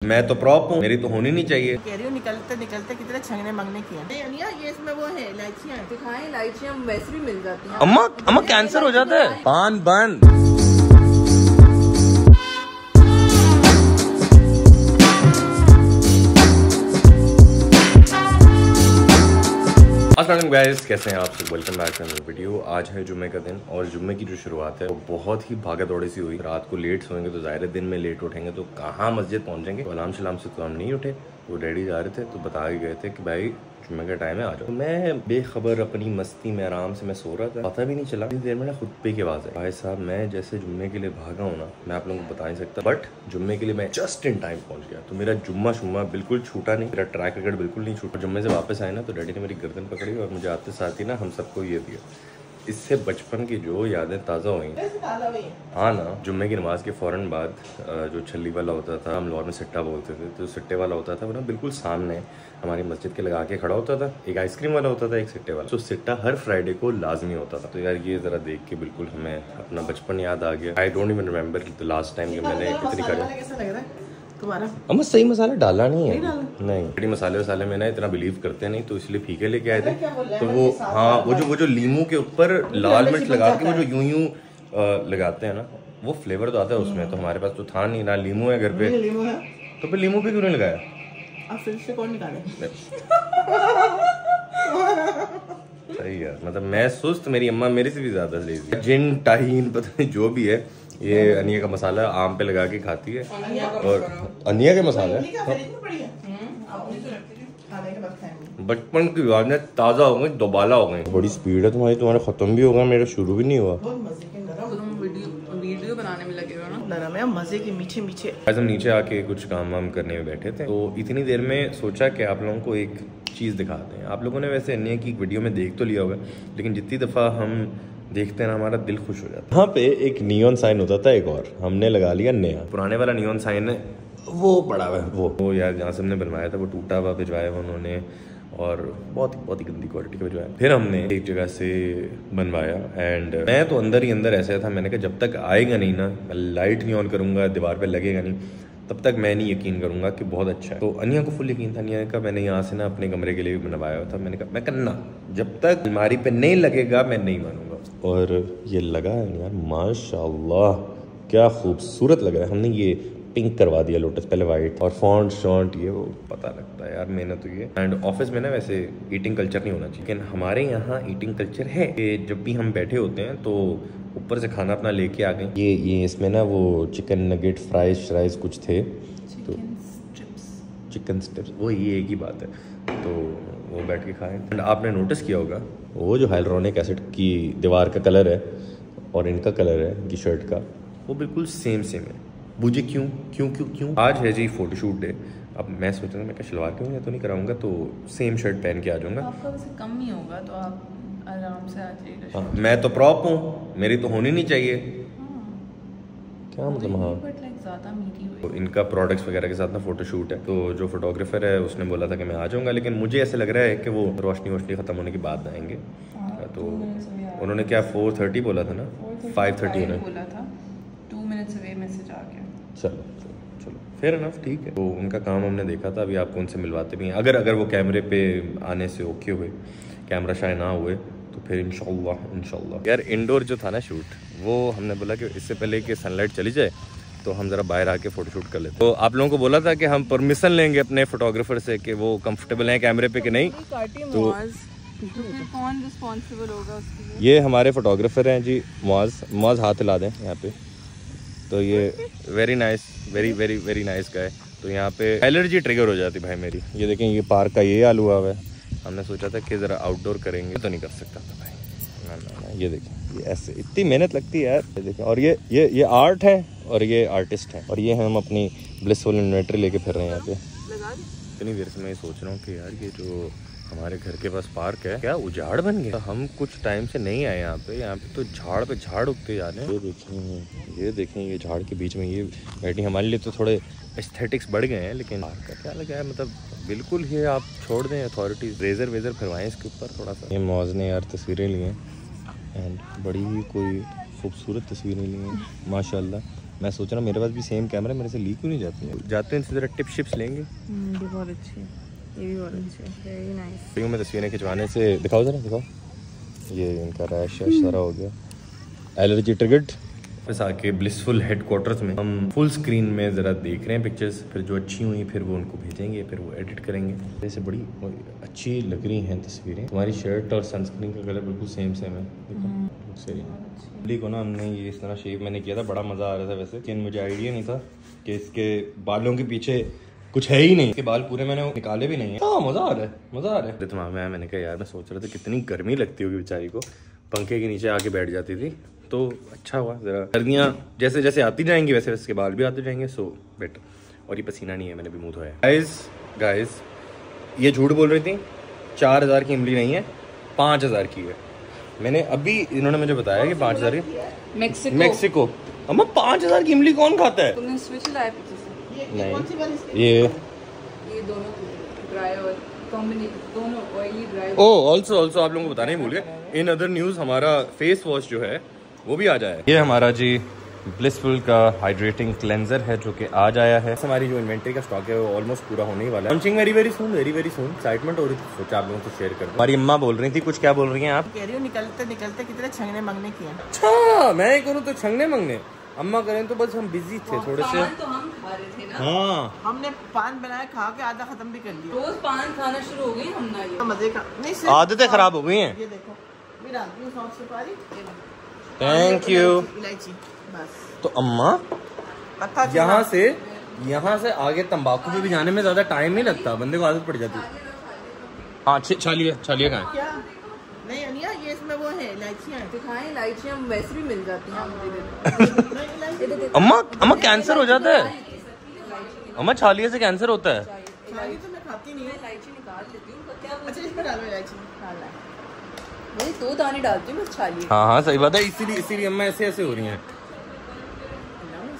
मैं तो प्रॉप हूँ, मेरी तो होनी नहीं चाहिए। कह रही हूँ निकलते निकलते कितने छंगने मंगने किया। नहीं अनिया, ये इसमें वो है इलायचियाँ दिखाएं, इलायचियाँ वैसे भी मिल जाती हैं। अम्मा कैंसर हो जाता है। पान बंद। अस्सलाम गाइस, कैसे हैं आप सब? Welcome back to another video. आज है जुम्मे का दिन और जुम्मे की जो शुरुआत है वो बहुत ही भागा दौड़ी सी हुई। रात को लेट सोएंगे तो ज़ाहिर है दिन में लेट उठेंगे तो कहाँ मस्जिद पहुंचेंगे। तो अलार्म शलाम से तो हम नहीं उठे, वो डैडी जा रहे थे तो बता के गए थे कि भाई जुम्मे का टाइम है आ जाओ। तो मैं बेखबर अपनी मस्ती में आराम से मैं सो रहा था, पता भी नहीं चला इतनी देर में ना खुतबे की आवाज़ है। भाई साहब मैं जैसे जुम्मे के लिए भागा हूँ ना, मैं आप लोगों को बता नहीं सकता, बट जुम्मे के लिए मैं जस्ट इन टाइम पहुंच गया। तो मेरा जुम्मा शुम्मा बिल्कुल छूटा नहीं, मेरा ट्रैक रिकॉर्ड बिल्कुल नहीं छूटा। जुम्मे से वापस आए ना तो डैडी ने मेरी गर्दन पकड़ी और मुझे आते साथ ही ना हम सबको ये दिया। इससे बचपन की जो यादें ताज़ा हुई। हाँ ना, जुम्मे की नमाज के फ़ौरन बाद जो छल्ली वाला होता था, हम लोग में सिट्टा बोलते थे, तो सिट्टे वाला होता था वो ना बिल्कुल सामने हमारी मस्जिद के लगा के खड़ा होता था। एक आइसक्रीम वाला होता था, एक सिट्टे वाला। तो सिट्टा हर फ्राइडे को लाजमी होता था। तो यार ये ज़रा देख के बिल्कुल हमें अपना बचपन याद आ गया। I don't even remember the last time जब मैंने इतनी खड़ी। अम्मा सही मसाला डाला नहीं है, नहीं मसाले वसाले में ना इतना बिलीव करते नहीं, तो इसलिए फीके लेके आए थे। तो वो हाँ वो जो लीमू के ऊपर लाल मिर्च लगा के वो जो यूं लगाते हैं ना, वो फ्लेवर तो आता है उसमें। तो हमारे पास तो था नहीं ना, लीमू है घर पे, तो फिर लीमू पे क्यों नहीं लगाया? अब फिर से कौन निकाले? सही है, मतलब मैं सुस्त, मेरी अम्मा मेरे से भी ज्यादा लेजी। जिन टाइन पता नहीं जो भी है, ये अनिया का मसाला आम पे लगा के खाती है। और अनिया के मसाला बचपन की यादें ताज़ा हो गई, दोबारा हो गई। बड़ी स्पीड है तुम्हारी, तुम्हारा खत्म भी होगा, मेरा शुरू भी नहीं हुआ। वीडियो बनाने में लगे हो ना, नरम है मजे के मीठे मीठे। आज हम नीचे आके कुछ काम वाम करने में बैठे थे, तो इतनी देर में सोचा कि आप लोगों को एक चीज़ दिखाते हैं। आप लोगों ने वैसे अनिया की वीडियो में देख तो लिया होगा, लेकिन जितनी दफ़ा हम देखते हैं ना हमारा दिल खुश हो जाता है। यहाँ पे एक नियॉन साइन होता था, एक और हमने लगा लिया नया। पुराने वाला नियॉन साइन है वो पड़ा हुआ है, वो यार जहाँ से हमने बनवाया था वो टूटा हुआ भिजवाया हुआ उन्होंने, और बहुत ही गंदी क्वालिटी का भिजवाया। फिर हमने एक जगह से बनवाया एंड मैं तो अंदर ही अंदर ऐसा था, मैंने कहा जब तक आएगा नहीं ना, लाइट नहीं ऑन करूँगा, दीवार पे लगेगा नहीं, तब तक मैं नहीं यकीन करूँगा कि बहुत अच्छा है। तो अनिया को फुल यकीन था। अनिया का मैंने यहाँ से ना अपने कमरे के लिए भी बनवाया था। मैंने कहा मैं करना, जब तक अलमारी पे नहीं लगेगा मैं नहीं मानूंगा। और ये लगा है यार, माशाल्लाह क्या खूबसूरत लगा है। हमने ये पिंक करवा दिया लोटस, पहले वाइट, और फॉन्ट शॉन्ट ये वो पता लगता है यार मेहनत हुई है। एंड ऑफिस में ना वैसे ईटिंग कल्चर नहीं होना चाहिए, लेकिन हमारे यहाँ ईटिंग कल्चर है कि जब भी हम बैठे होते हैं तो ऊपर से खाना अपना लेके आ गए। ये इसमें ना वो चिकन नगेट फ्राइज कुछ थे, तो चिकन स्ट्रिप्स, वो ये एक ही बात है, तो वो बैठ के खाएं। एंड आपने नोटिस किया होगा वो जो हाइलुरोनिक एसिड की दीवार का कलर है और इनका कलर है इनकी शर्ट का, वो बिल्कुल सेम है। मुझे क्यों आज है जी फोटोशूट डे। अब मैं सोच रहा था मैं क्या शलवार क्यों या तो नहीं कराऊंगा, तो सेम शर्ट पहन के आ जाऊंगा। आपका वैसे कम ही होगा तो आप आराम से आ जाइएगा। मैं तो प्रॉप हूँ, मेरी तो होनी नहीं चाहिए। क्या मतलब? हाँ, ज़्यादा मीठी हुई। तो इनका प्रोडक्ट्स वगैरह के साथ ना फोटोशूट है, तो जो फोटोग्राफर है उसने बोला था कि मैं आ जाऊंगा, लेकिन मुझे ऐसे लग रहा है कि वो रोशनी खत्म होने के बाद आएंगे। तो उन्होंने क्या 4:30 बोला था ना, 5:30 बोला था, 2 मिनट्स अवे मैसेज आ गया। चलो फेयर इनफ, ठीक है। तो उनका काम हमने देखा था, अभी आपको उनसे मिलवाते भी हैं। अगर वो कैमरे पे आने से ओके हुए, कैमरा शाय ना हुए, तो फिर इंशाल्लाह। यार इंडोर जो था ना शूट, वो हमने बोला कि इससे पहले कि सनलाइट चली जाए तो हम ज़रा बाहर आके फ़ोटोशूट कर लेते। तो आप लोगों को बोला था कि हम परमिशन लेंगे अपने फोटोग्राफर से कि वो कंफर्टेबल हैं कैमरे पे कि नहीं। तो कौन रिस्पॉन्सिबल होगा उसके लिए? ये हमारे फोटोग्राफर हैं जी, मुआज़ हाथ हिला दें यहाँ पे। तो ये वेरी नाइस का है। तो यहाँ पे एलर्जी ट्रिगर हो जाती भाई मेरी। ये देखें, ये पार्क का ये हाल हुआ हुआ है। हमने सोचा था कि ज़रा आउटडोर करेंगे, तो नहीं कर सकता था भाई। ना, ये देखें, ये ऐसे इतनी मेहनत लगती है यार। ये देखें, और ये आर्ट है और ये आर्टिस्ट है, और ये हम अपनी ब्लिसफुल इन्वेंटरी लेके फिर रहे हैं यहाँ पे। इतनी देर से मैं सोच रहा हूँ कि यार ये जो हमारे घर के पास पार्क है क्या उजाड़ बन गया? हम कुछ टाइम से नहीं आए यहाँ पे तो झाड़ पे झाड़ उगते जा रहे हैं। ये देखें ये झाड़ के बीच में ये बैठी। हमारे लिए तो थोड़े एस्थेटिक्स बढ़ गए हैं, लेकिन पार्क का क्या लगा है, मतलब बिल्कुल ही आप छोड़ दें अथॉरिटीज़, रेजर वेजर फिरवाएं इसके ऊपर थोड़ा सा। ये मौज ने यार तस्वीरें ली हैं एंड बड़ी ही कोई खूबसूरत तस्वीरें ली हैं माशाल्लाह। मैं सोच रहा हूँ मेरे पास भी सेम कैमरा, मेरे से लीक क्यों नहीं जाती है। जाते हैं इसी तरह टिप शिप्स लेंगे। ये बहुत अच्छी है, ये भी बहुत अच्छी है, वेरी नाइस। मैं तस्वीरें खिंचवाने से दिखाओ जरा, दिखाओ। ये इनका रैश सारा हो गया, एलर्जी ट्रिगर्ड। बस आके ब्लिसफुल हेडक्वार्टर्स में हम फुल स्क्रीन में ज़रा देख रहे हैं पिक्चर्स, फिर जो अच्छी हुई फिर वो उनको भेजेंगे, फिर वो एडिट करेंगे। जैसे बड़ी अच्छी लग रही हैं तस्वीरें। तुम्हारी शर्ट और सनस्क्रीन का कलर बिल्कुल सेम है। देखो सही है। को ना हमने ये इस तरह शेप मैंने किया था, बड़ा मज़ा आ रहा था वैसे, लेकिन मुझे आइडिया नहीं था कि इसके बालों के पीछे कुछ है ही नहीं। इसके बाल पूरे मैंने निकाले भी नहीं है। हाँ मज़ा आ रहा है, मज़ा आ रहा है। दिमाग में मैंने कहा यार, मैं सोच रहा था कितनी गर्मी लगती होगी बेचारी को, पंखे के नीचे आके बैठ जाती थी। तो अच्छा हुआ, ज़रा सर्दियाँ जैसे जैसे आती जाएंगी वैसे वैसे के बाल भी आते जाएंगे। So better. और ये पसीना नहीं है, मैंने भी मुँह धोया। गाइस ये झूठ बोल रही थी, 4000 की इमली नहीं है, 5000 की है। मैंने अभी, इन्होंने मुझे बताया कि 5000 की मेक्सिको। अम्मा 5000 की इमली कौन खाता है? तुमने स्विच लाया पीछे से? नहीं, ये दोनों ड्राई और दोनों ऑयली ड्राई। ओह ऑल्सो आप लोगों को बताना ही भूल गए, इन अदर न्यूज़ हमारा फेस वॉश जो है वो भी आ जाए। ये हमारा जी ब्लिसफुल का हाइड्रेटिंग क्लेंजर है जो कि आज आया है। हमारी जो इन्वेंटरी का स्टॉक है वो ऑलमोस्ट पूरा होने ही वाला है। Launching very soon, very soon. Excitement हो रही थी, सोचा आप लोगों को शेयर कर दूं। हमारी अम्मा बोल रही थी कुछ, क्या बोल रही हैं आप? कह रही हूँ निकलते निकलते कितने छंगने मंगने किए। अच्छा मैं करूँ तो छंगने मंगने, अम्मा करें तो बस हम बिजी थे थोड़े से। तो हम खा रहे थे ना। हाँ हमने पान बनाया, खा के आधा खत्म भी कर लिया। रोज पान खाना शुरू हो गई हम ना, ये मजे का नहीं, आदतें खराब हो गई हैं। ये देखो मैं डालती हूँ सौंफ सुपारी, थैंक यू। इलायची बस। तो अम्मा पत्ता यहाँ से आगे तंबाकू पे भी जाने में ज्यादा टाइम नहीं लगता, बंदे को आदत पड़ जाती है। हाँ छालिए कहाँ है? क्या नहीं अनिया, ये इसमें वो है इलायचियाँ दिखाएं। इलायचियाँ वैसे भी मिल जाती हैं। अम्मा कैंसर हो जाता है अम्मा, छालिए से कैंसर होता है। छाली तो मैं खाती नहीं हूँ। इलायची निकाल लेती हूँ। अच्छा इसमें डालो इलायची, डालना है, वही 2 दाने डालती हूँ बस छाली। हाँ सही बात है, इसीलिए अम्मा ऐसे हो रही हैं।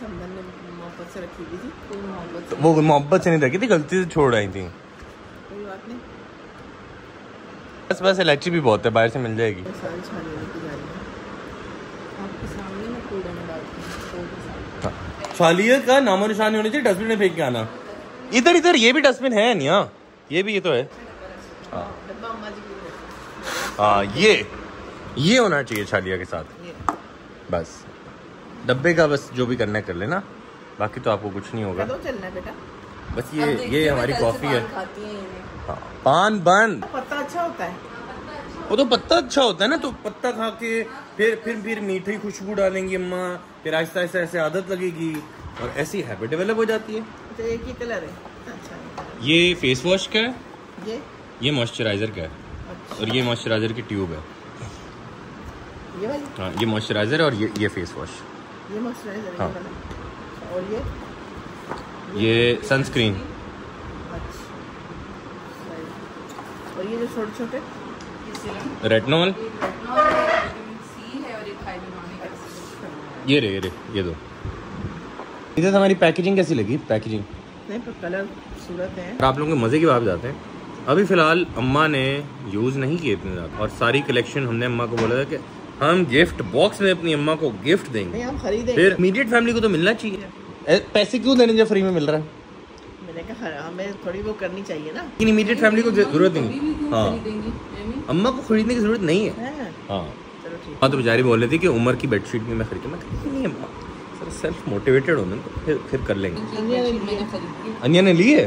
समझन ने मोहब्बत से रखी हुई थी, कोई मोहब्बत वो मोहब्बत से नहीं रखी थी, गलती से छोड़ आई थी। कोई बात नहीं। बस इलायची भी बहुत है, बाहर से मिल जाएगी। सारी छाली लेके जा रही है आपके सामने मैं कूड़े में डालती हूँ। छालिए का नामो निशान होनी चाहिए, डस्टबिन में फेंक के आना। इधर ये भी डस्टबिन है नहीं? ये भी, ये तो है। डब्बा अम्मा जी के लिए। हाँ ये होना चाहिए छालिया के साथ। बस डब्बे का बस जो भी करना है कर लेना, बाकी तो आपको कुछ नहीं होगा। चलना है बेटा। बस ये हमारी कॉफी है। खाती हैं ये। हाँ, पान बंद। पत्ता अच्छा होता है, वो तो पत्ता अच्छा होता है ना, तो पत्ता खा के फिर मीठी खुशबू डालेंगी अम्मा, फिर आहिस्ता आहिस्ता ऐसे आदत लगेगी और ऐसी हैबिट डेवलप हो जाती है। तो एक ही कलर है। अच्छा ये फेस वॉश का है, ये मॉइस्चराइजर का है। अच्छा। और ये मॉइस्चराइजर की ट्यूब है। ये वाली? हाँ ये मॉइस्चराइजर और ये फेस वॉश। ये मॉइस्चराइजर हाँ। और ये सनस्क्रीन। अच्छा। और ये जो छोटे छोटे रेटिनॉल। सी है और एक हाइड्रोनिक एसिड। ये दो। इधर हमारी पैकेजिंग कैसी लगी? पैकेजिंग नहीं पर कलर सूरत है। आप लोगों के मज़े की बात बताते हैं। अभी फ़िलहाल अम्मा ने यूज़ नहीं किए इतने ज़्यादा, और सारी कलेक्शन हमने अम्मा को बोला था कि हम गिफ्ट बॉक्स में अपनी अम्मा को गिफ्ट देंगे। नहीं हम खरीदेंगे। फिर इमीडिएट फैमिली को तो मिलना चाहिए, पैसे क्यों देने जब फ्री में मिल रहा है? मैंने कहा हमें थोड़ी वो करनी चाहिए ना। लेकिन इमीडिएट फैमिली को जरूरत नहीं। हाँ अम्मा को खरीदने की जरूरत नहीं है। हाँ चलो ठीक। हाँ तो बेचारी बोल रही थी कि उमर की बेडशीट भी मैं खरीदी नहीं है अम्मा, सर सेल्फ मोटिवेटेड होने तो फिर कर लेंगे। अन्या ने ली है?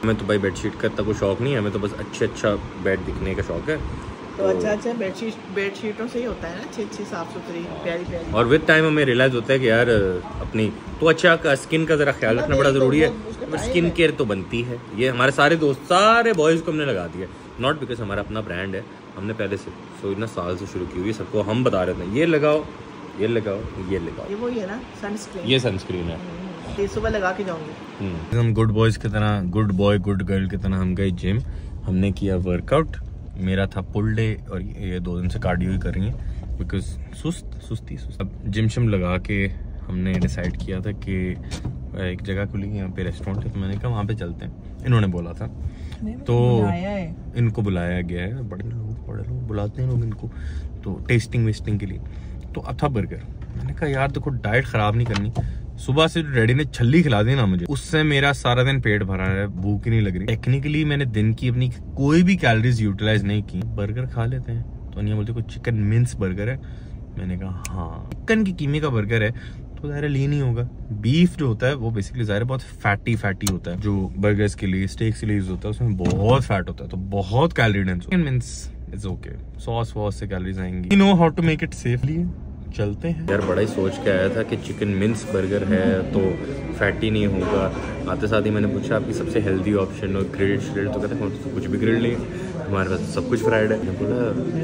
हमें तो भाई बेडशीट का इतना कोई शौक नहीं है, हमें तो बस अच्छा बेड दिखने का शौक है। तो अच्छा बेडशीटों से ही होता है ना, अच्छी साफ सुथरी प्यारी। और विद टाइम हमें रियलाइज होता है कि यार अपनी तो अच्छा का स्किन का जरा ख्याल रखना बड़ा जरूरी है। बट स्किन केयर तो बनती है। ये हमारे सारे दोस्त, सारे बॉयज को हमने लगा दिया, नॉट बिकॉज हमारा अपना ब्रांड है, हमने पहले से इतना साल से शुरू की हुई है। सबको हम बता रहे थे ये लगाओ, ये लगाओ, ये लगाओ। ये वही है ना सनस्क्रीन? ये सनस्क्रीन है। ये सुबह लगा के जाऊंगी। हम गुड बॉयज की तरह, गुड बॉय गुड गर्ल की तरह हम गए जिम, हमने किया वर्कआउट। मेरा था पुल डे और ये 2 दिन से कार्डियो ही कर रही हैं बिकॉज सुस्ती। अब जिम शिम लगा के हमने डिसाइड किया था कि एक जगह खुली यहाँ पे रेस्टोरेंट है, तो मैंने कहा वहाँ पे चलते हैं। इन्होंने बोला था तो इनको बुलाया गया है। बड़े लोग बुलाते हैं लोग इनको तो टेस्टिंग वेस्टिंग के लिए। तो था बर्गर, मैंने कहा यार देखो डाइट ख़राब नहीं करनी, सुबह से डैडी ने छल्ली खिला दी ना मुझे, उससे मेरा सारा दिन पेट भरा है, भूख ही नहीं लग रही। टेक्निकली मैंने दिन की अपनी कोई भी कैलोरीज यूटिलाइज नहीं की। बर्गर खा लेते हैं तो अनिया बोलते कोई चिकन मिंस बर्गर है। मैंने कहा हाँ, चिकन की कीमे का बर्गर है तो ज़ाहिर लीन ही होगा। बीफ जो होता है वो बेसिकली ज़ाहिर बहुत फैटी होता है, जो बर्गर्स के लिए स्टेक्स के लिए यूज होता है, उसमें बहुत फैट होता है तो बहुत calorie dense. Chicken means it's okay, sauce वॉस से कैलोरीज आएंगी। You know how to make it safely. चलते हैं यार। बड़ा ही सोच के आया था कि चिकन मिंस बर्गर है तो फैटी नहीं होगा। आते साथ ही मैंने पूछा आपकी सबसे हेल्दी ऑप्शन और ग्रिल्ड श्रिल्ड, तो कहते हैं तो कुछ भी ग्रिल्ड नहीं है, हमारे पास सब कुछ फ्राइड है। मैंने बोला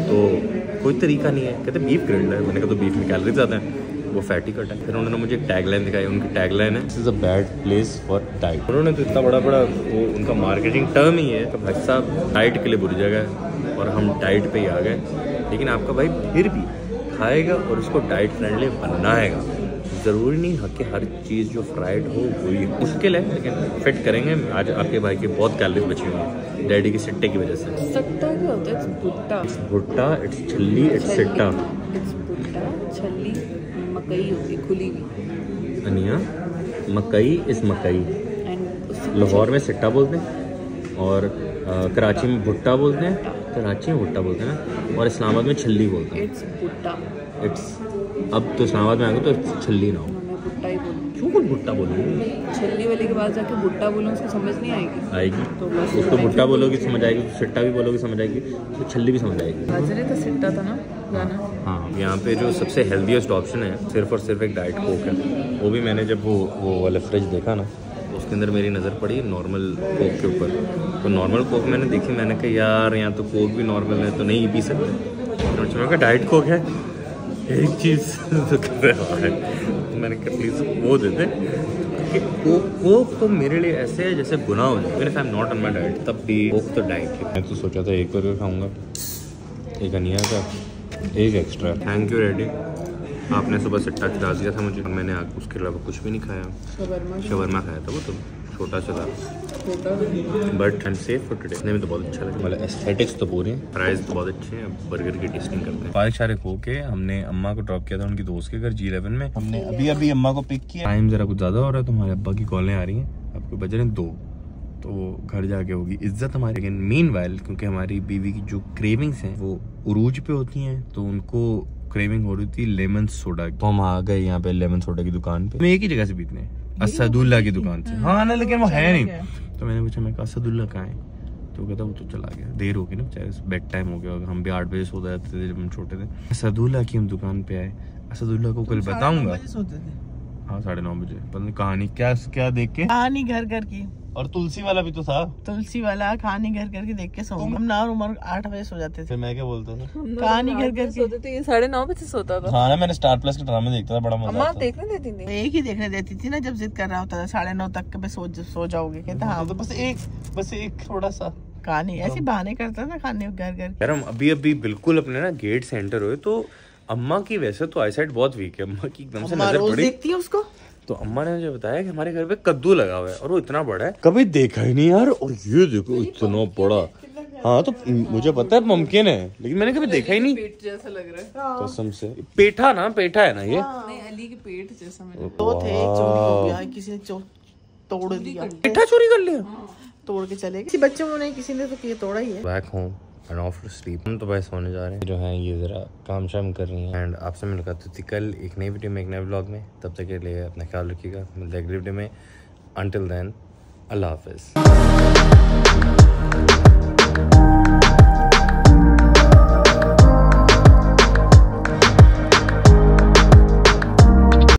तो कोई तरीका नहीं है, कहते बीफ ग्रिल्ड है। मैंने कहा तो बीफ में कैलोरीज ज़्यादा है, वो फैटी कट है। फिर उन्होंने मुझे एक टैगलाइन दिखाई, उनकी टैगलाइन है this is a bad place for diet. उन्होंने तो इतना बड़ा वो उनका मार्केटिंग टर्म ही है कि भाई साहब डाइट के लिए बुरी जगह है और हम डाइट पे ही आ गए। लेकिन आपका भाई फिर भी खाएगा और उसको डाइट फ्रेंडली बनाएगा। ज़रूरी नहीं कि हर चीज़ जो फ्राइड हो वही मुश्किल है, लेकिन फिट करेंगे। आज आपके भाई की बहुत कैलोरीज बची हुई हैं डैडी की सिट्टे की वजह से। सट्टा क्या होता है? भुट्टा। भुट्टा, इट्स छल्ली, इट्स सिट्टा। इट्स भुट्टा, छल्ली मकई होती खुली हुई। अनिया मकई इस मकई, लाहौर में सिट्टा बोलते हैं और कराची में भुट्टा बोलते हैं, कराची में भुट्टा बोलते हैं ना, और इस्लामाबाद में छल्ली बोलते हैं। इट्स भुट्टा। इट्स अब तो इस्लामाबाद में आएंगे तो इट्स छल्ली ना हो। मैं भुट्टा ही बोलूँ। क्यों कुछ भुट्टा बोलूँगी? छल्ली वाले के बाद जाके भुट्टा बोलूँ, उसको समझ नहीं आएगी। तो बस उसको भुट्टा बोलोगी समझ आएगी, सिट्टा भी बोलोगी समझ आएगी, तो छल्ली भी समझ आएगी। हाजरे तो सिट्टा था ना गाना। हाँ, यहाँ पे जो सबसे हेल्दीएस्ट ऑप्शन है सिर्फ और सिर्फ एक डाइट कोक है। वो भी मैंने जब वो वाला फ्रिज देखा ना, उसके अंदर मेरी नज़र पड़ी नॉर्मल कोक के ऊपर। तो नॉर्मल कोक मैंने देखी, मैंने कहा यार यहाँ तो कोक भी नॉर्मल है तो नहीं पी सकते। मैंने कहा डाइट कोक है एक चीज़ तो कर रहा है, तो मैंने कहा प्लीज़ वो दे दे कि कोक तो मेरे लिए ऐसे है जैसे गुनाह हो जाए। If I am not on my diet तब भी कोक तो डाइट है। मैं तो सोचा था एक बर्गर खाऊंगा, एक अनिया का, एक एक्स्ट्रा। थैंक यू रेडी, आपने सुबह सिट्टा खिला दिया था मुझे, मैंने उसके अलावा कुछ भी नहीं खाया। शवरमा खाया था, वो तो छोटा सा था but and safe for today. देखने में तो बहुत अच्छा लगा, मतलब एस्थेटिक्स तो पूरे हैं, प्राइस तो बहुत अच्छे हैं, बर्गर की टेस्टिंग करते हैं। 5 शारिक होके हमने अम्मा को ड्रॉप किया था उनकी दोस्त के घर G11 में। हमने अभी अम्मा को पिक किया। टाइम जरा कुछ ज़्यादा हो रहा है तो हमारे अब्बा की कॉलें आ रही हैं, आपको बज रहे हैं 2, तो घर जाके होगी इज्जत हमारी। लेकिन मीनवाइल क्योंकि हमारी बीवी की जो क्रेविंग्स हैं वो उरूज पे होती हैं, तो उनको क्रेविंग हो रही थी लेमन सोडा। तो हम आ गए यहाँ पे लेमन सोडा की दुकान पे। एक ही जगह से पीते हैं, असदुल्ला की दुकान से। हाँ ना, लेकिन वो है नहीं। तो मैंने पूछा, मैं कहा असदुल्ला कहाँ है? तो कहता वो तो चला गया, देर होगी ना बेचारे, बेड टाइम हो गया होगा। हम भी 8 बजे सो जाते थे जब हम छोटे थे। असदुल्ला की हम दुकान पे आए। असदुल्ला को कल बताऊंगा। हाँ 9:30 बजे। पता नहीं कहानी क्या देख के, कहानी घर की, और तुलसी वाला भी तो था। तुलसी वाला कहानी घर के देख के सो। हम ना उम्र 8 बजे सो जाते थे। फिर मैं क्या बोलता था, कहानी घर सोते थे। 9:30 बजे सोता था। हाँ ना, मैंने स्टार प्लस के ड्रामे देखता था, बड़ा मजा अम्मा आता था। देखने देती थी। एक ही देखने देती थी ना, जब जिद कर रहा होता था 9:30 तक पे सो जाओगे। कहता हाँ, तो बस एक थोड़ा सा कहानी ऐसी बहाने करता था खाने घर। यार हम अभी बिल्कुल अपने ना गेट सेंटर हुए, तो अम्मा की वैसे तो आईसाइट बहुत वीक है, अम्मा की एकदम से नजर पड़ी। देखती है उसको। तो अम्मा ने मुझे बताया कि हमारे घर पे कद्दू लगा हुआ है और वो इतना बड़ा है, कभी देखा ही नहीं यार। और ये देखो इतना बड़ा। हाँ तो मुझे पता है मुमकिन है, लेकिन मैंने कभी देखा ही नहीं। पेट जैसा लग रहा है कसम से। पेठा है ना ये। नहीं, अली के पेट जैसा। मैंने दो थे, चोरी हो गया, किसी ने तोड़ दिया। पेठा चोरी कर लिया, तोड़ के चले गए। बच्चों ने किसी ने तो तोड़ा ही है। Back home and off to sleep. हम तो भाई सोने जा रहे हैं, जो है ये जरा काम शाम कर रही हैं। एंड आपसे मुलाकात होती कल एक नई वीडियो में, एक नए व्लॉग में। तब तक के लिए अपना ख्याल रखिएगा, मिलते हैं अगली वीडियो में। अंटिल देन अल्लाह हाफिज़।